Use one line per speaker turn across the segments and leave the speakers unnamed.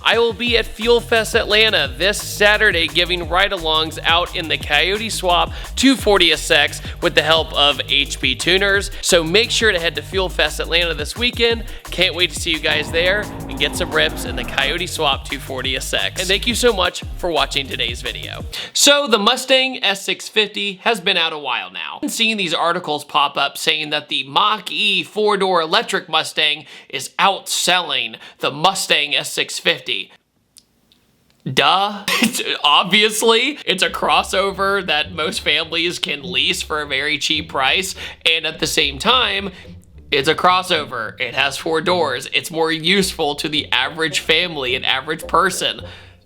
I will be at Fuel Fest Atlanta this Saturday giving ride-alongs out in the Coyote Swap 240SX with the help of HP tuners. So make sure to head to Fuel Fest Atlanta this weekend. Can't wait to see you guys there and get some rips in the Coyote Swap 240SX. And thank you so much for watching today's video. So the Mustang S650 has been out a while now. I've been seeing these articles pop up saying that the Mach E 4-door electric Mustang is outselling the Mustang S650. Duh. Obviously, it's a crossover that most families can lease for a very cheap price, and at the same time, it's a crossover. It has 4 doors. It's more useful to the average family and average person.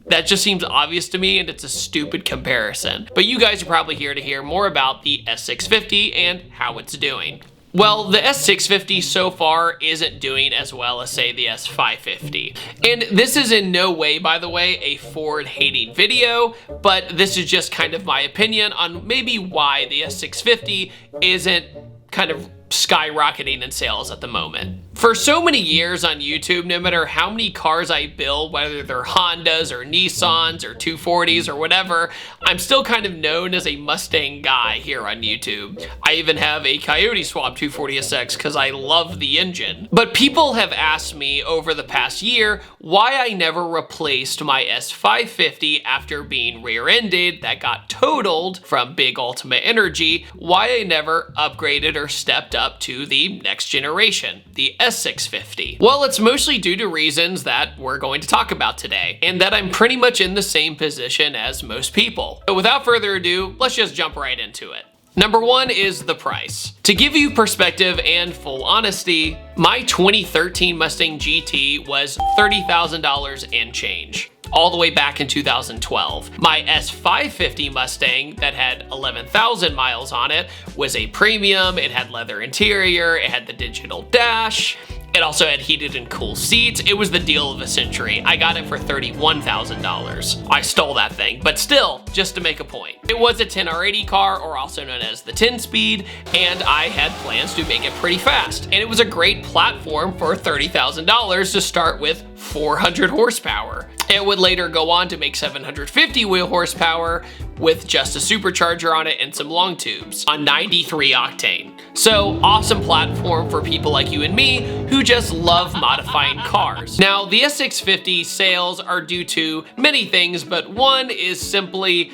That just seems obvious to me, and it's a stupid comparison. But you guys are probably here to hear more about the S650 and how it's doing. Well, the S650 so far isn't doing as well as, say, the S550. And this is in no way, by the way, a Ford-hating video, but this is just kind of my opinion on maybe why the S650 isn't kind of skyrocketing in sales at the moment. For so many years on YouTube, no matter how many cars I build, whether they're Hondas or Nissans or 240s or whatever, I'm still kind of known as a Mustang guy here on YouTube. I even have a Coyote Swap 240SX because I love the engine. But people have asked me over the past year why I never replaced my S550 after being rear-ended that got totaled from Big Ultimate Energy, why I never upgraded or stepped up to the next generation, the S650. Well, it's mostly due to reasons that we're going to talk about today, and that I'm pretty much in the same position as most people. So without further ado, let's just jump right into it. Number 1 is the price. To give you perspective and full honesty, my 2013 Mustang GT was $30,000 and change, all the way back in 2012. My S550 Mustang that had 11,000 miles on it was a premium. It had leather interior, it had the digital dash, it also had heated and cool seats. It was the deal of the century. I got it for $31,000. I stole that thing, but still, just to make a point. It was a 10R80 car, or also known as the 10-speed, and I had plans to make it pretty fast. And it was a great platform for $30,000 to start with 400 horsepower. It would later go on to make 750 wheel horsepower with just a supercharger on it and some long tubes on 93 octane. So awesome platform for people like you and me who just love modifying cars. Now the S650 sales are due to many things, but one is simply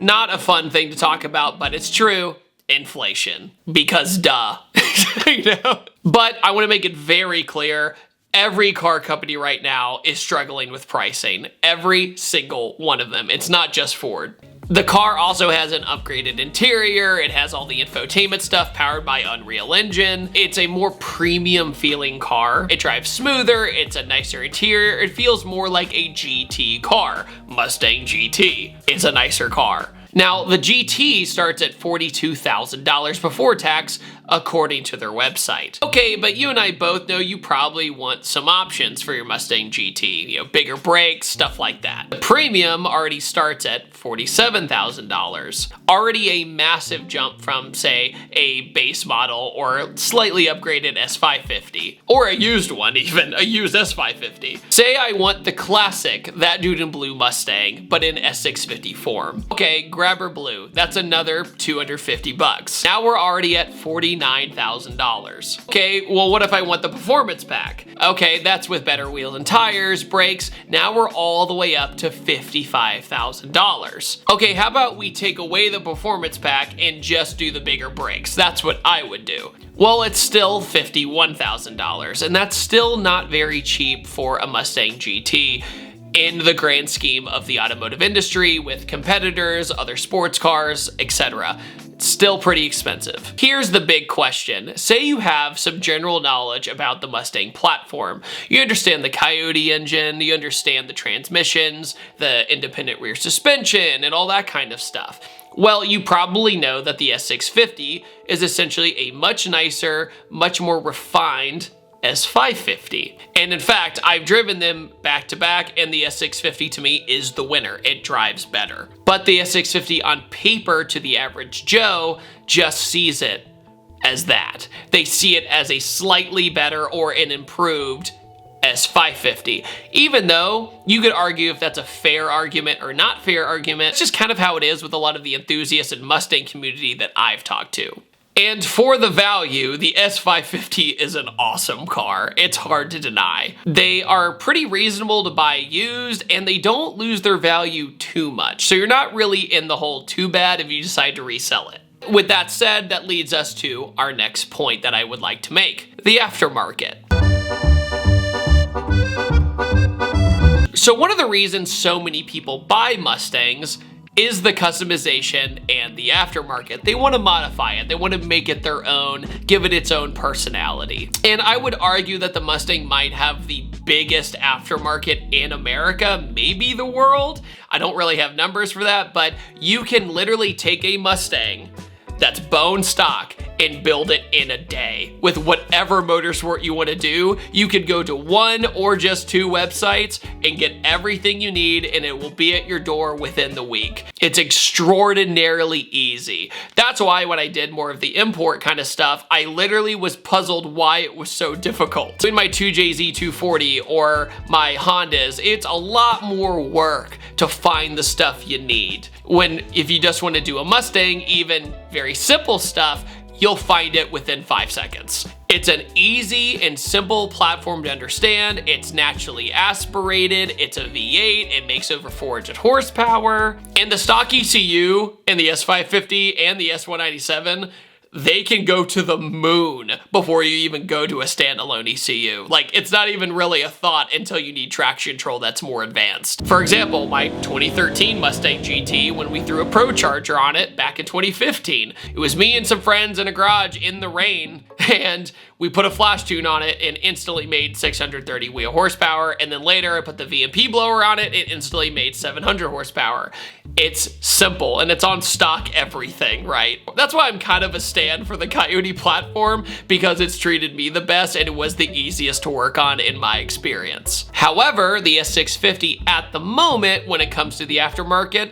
not a fun thing to talk about, but it's true: inflation. Because duh. You know? But I want to make it very clear, every car company right now is struggling with pricing. Every single one of them. It's not just Ford. The car also has an upgraded interior. It has all the infotainment stuff powered by Unreal Engine. It's a more premium feeling car. It drives smoother. It's a nicer interior. It feels more like a GT car. Mustang GT. It's a nicer car. Now, the GT starts at $42,000 before tax, according to their website. Okay, but you and I both know you probably want some options for your Mustang GT, you know, bigger brakes, stuff like that. The premium already starts at $47,000. Already a massive jump from, say, a base model or slightly upgraded S550, or a used one even, a used S550. Say I want the classic ThatDudeinBlue Mustang, but in S650 form. Okay, Grabber Blue, that's another $250. Now we're already at $49,000. Okay, well what if I want the performance pack? Okay, that's with better wheels and tires, brakes. Now we're all the way up to $55,000. Okay, how about we take away the performance pack and just do the bigger brakes? That's what I would do. Well, it's still $51,000, and that's still not very cheap for a Mustang GT in the grand scheme of the automotive industry with competitors, other sports cars, etc. It's still pretty expensive. Here's the big question. Say you have some general knowledge about the Mustang platform. You understand the Coyote engine, you understand the transmissions, the independent rear suspension, and all that kind of stuff. Well, you probably know that the S650 is essentially a much nicer, much more refined S550. And in fact, I've driven them back to back, and the S650 to me is the winner. It drives better. But the S650 on paper to the average Joe just sees it as that. They see it as a slightly better or an improved S550. Even though you could argue if that's a fair argument or not fair argument, it's just kind of how it is with a lot of the enthusiasts and Mustang community that I've talked to. And for the value, the S550 is an awesome car. It's hard to deny. They are pretty reasonable to buy used, and they don't lose their value too much. So you're not really in the hole too bad if you decide to resell it. With that said, that leads us to our next point that I would like to make: the aftermarket. So one of the reasons so many people buy Mustangs is the customization and the aftermarket. They want to modify it. They want to make it their own, give it its own personality. And I would argue that the Mustang might have the biggest aftermarket in America, maybe the world. I don't really have numbers for that, but you can literally take a Mustang that's bone stock and build it in a day. With whatever motorsport you want to do, you could go to one or just two websites and get everything you need, and it will be at your door within the week. It's extraordinarily easy. That's why when I did more of the import kind of stuff, I literally was puzzled why it was so difficult. In my 2JZ240 or my Hondas, it's a lot more work to find the stuff you need. If you just want to do a Mustang, even very simple stuff, you'll find it within 5 seconds. It's an easy and simple platform to understand. It's naturally aspirated. It's a V8. It makes over 400 horsepower. And the stock ECU in the S550 and the S197, they can go to the moon before you even go to a standalone ECU. Like, it's not even really a thought until you need traction control that's more advanced. For example, my 2013 Mustang GT, when we threw a Pro Charger on it back in 2015, it was me and some friends in a garage in the rain, and we put a flash tune on it and instantly made 630 wheel horsepower. And then later I put the VMP blower on it and instantly made 700 horsepower. It's simple and it's on stock everything, right? That's why I'm kind of a stan for the Coyote platform, because it's treated me the best and it was the easiest to work on in my experience. However, the S650 at the moment, when it comes to the aftermarket,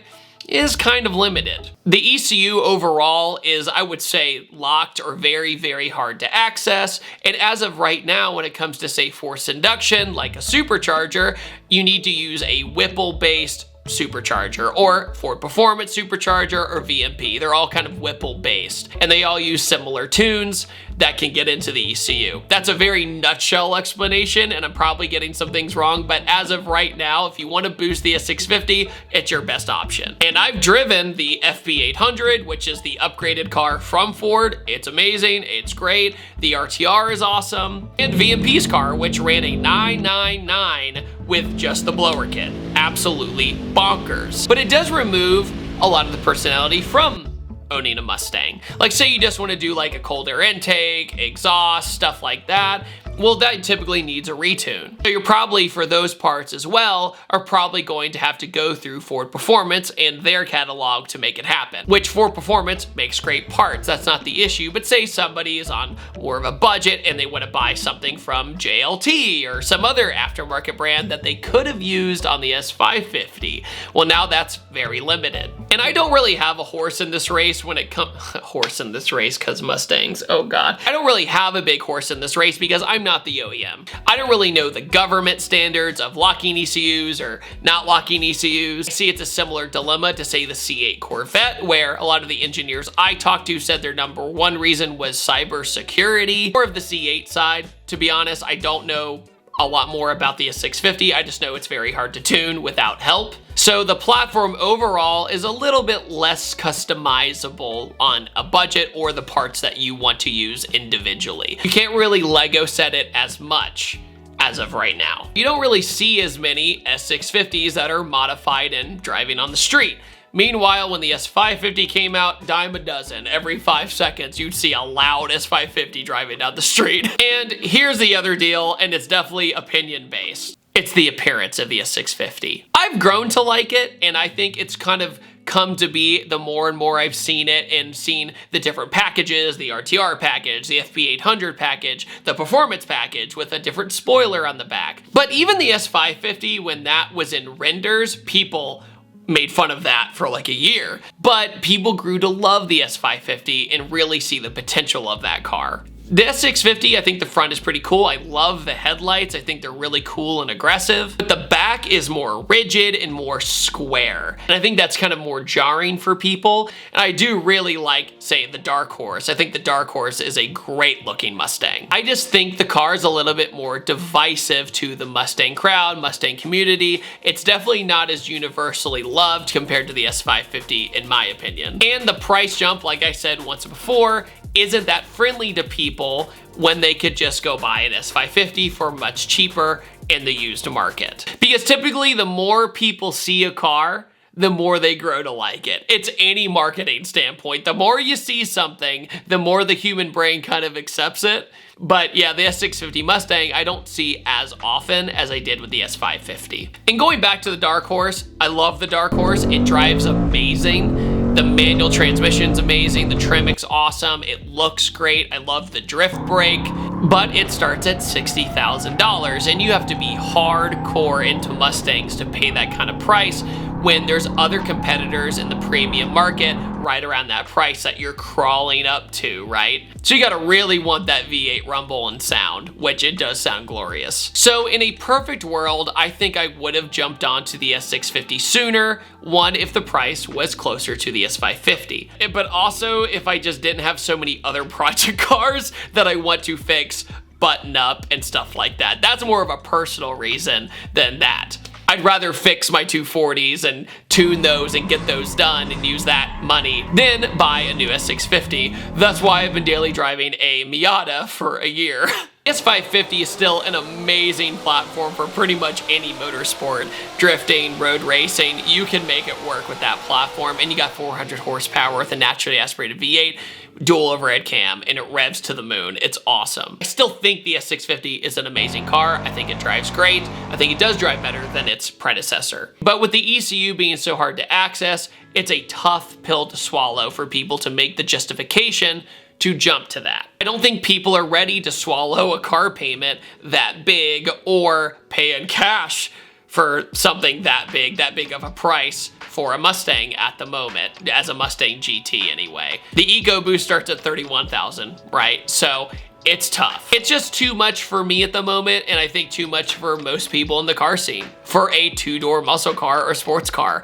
is kind of limited. The ECU overall is, I would say, locked or very, very hard to access. And as of right now, when it comes to, say, force induction, like a supercharger, you need to use a Whipple-based supercharger or Ford Performance supercharger or VMP. They're all kind of Whipple based and they all use similar tunes that can get into the ECU. That's a very nutshell explanation and I'm probably getting some things wrong, but as of right now, if you want to boost the S650, it's your best option. And I've driven the FB800, which is the upgraded car from Ford. It's amazing, it's great. The RTR is awesome. And VMP's car, which ran a 999 with just the blower kit. Absolutely bonkers. But it does remove a lot of the personality from owning a Mustang. Like, say you just want to do like a cold air intake, exhaust, stuff like that. Well, that typically needs a retune. So you're probably, for those parts as well, are probably going to have to go through Ford Performance and their catalog to make it happen, which Ford Performance makes great parts. That's not the issue, but say somebody is on more of a budget and they want to buy something from JLT or some other aftermarket brand that they could have used on the S550. Well, now that's very limited. And I don't really have a horse in this race when it comes, horse in this race, because Mustangs, oh God. I don't really have a big horse in this race because I'm not the OEM. I don't really know the government standards of locking ECUs or not locking ECUs. I see it's a similar dilemma to, say, the C8 Corvette, where a lot of the engineers I talked to said their number one reason was cybersecurity. Or of the C8 side, to be honest, I don't know a lot more about the S650. I just know it's very hard to tune without help. So the platform overall is a little bit less customizable on a budget or the parts that you want to use individually. You can't really Lego set it as much as of right now. You don't really see as many S650s that are modified and driving on the street. Meanwhile, when the S550 came out, dime a dozen. Every 5 seconds, you'd see a loud S550 driving down the street. And here's the other deal, and it's definitely opinion-based. It's the appearance of the S650. I've grown to like it, and I think it's kind of come to be the more and more I've seen it and seen the different packages, the RTR package, the FB800 package, the performance package with a different spoiler on the back. But even the S550, when that was in renders, people made fun of that for like a year. But people grew to love the S550 and really see the potential of that car. The S650, I think the front is pretty cool. I love the headlights. I think they're really cool and aggressive. But the back is more rigid and more square. And I think that's kind of more jarring for people. And I do really like, say, the Dark Horse. I think the Dark Horse is a great looking Mustang. I just think the car is a little bit more divisive to the Mustang crowd, Mustang community. It's definitely not as universally loved compared to the S550 in my opinion. And the price jump, like I said once before, isn't that friendly to people when they could just go buy an S550 for much cheaper in the used market. Because typically the more people see a car, the more they grow to like it. It's any marketing standpoint. The more you see something, the more the human brain kind of accepts it. But yeah, the S650 Mustang, I don't see as often as I did with the S550. And going back to the Dark Horse, I love the Dark Horse. It drives amazing. The manual transmission's amazing. The Tremec's awesome. It looks great. I love the drift brake, but it starts at $60,000 and you have to be hardcore into Mustangs to pay that kind of price when there's other competitors in the premium market right around that price that you're crawling up to, right? So you gotta really want that V8 rumble and sound, which it does sound glorious. So in a perfect world, I think I would have jumped onto the S650 sooner, one, if the price was closer to the S550, but also if I just didn't have so many other project cars that I want to fix, button up, and stuff like that. That's more of a personal reason than that. I'd rather fix my 240s and tune those and get those done and use that money than buy a new S650. That's why I've been daily driving a Miata for a year. S550 is still an amazing platform for pretty much any motorsport. Drifting, road racing, you can make it work with that platform, and you got 400 horsepower with a naturally aspirated V8, dual overhead cam, and it revs to the moon. It's awesome. I still think the S650 is an amazing car. I think it drives great. I think it does drive better than its predecessor. But with the ECU being so hard to access, it's a tough pill to swallow for people to make the justification to jump to that. I don't think people are ready to swallow a car payment that big or pay in cash for something that big of a price for a Mustang at the moment, as a Mustang GT anyway. The EcoBoost starts at $31,000, right? So it's tough. It's just too much for me at the moment, and I think too much for most people in the car scene for a two-door muscle car or sports car.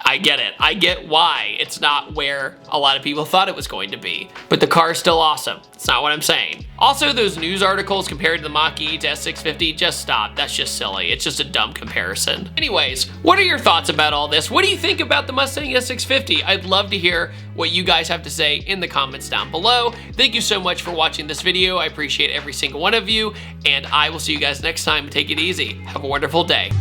I get it. I get why it's not where a lot of people thought it was going to be, but the car is still awesome. It's not what I'm saying. Also, those news articles compared the Mach E to S650, just stop. That's just silly. It's just a dumb comparison. Anyways, what are your thoughts about all this? What do you think about the Mustang S650? I'd love to hear what you guys have to say in the comments down below. Thank you so much for watching this video. I appreciate every single one of you, and I will see you guys next time. Take it easy. Have a wonderful day.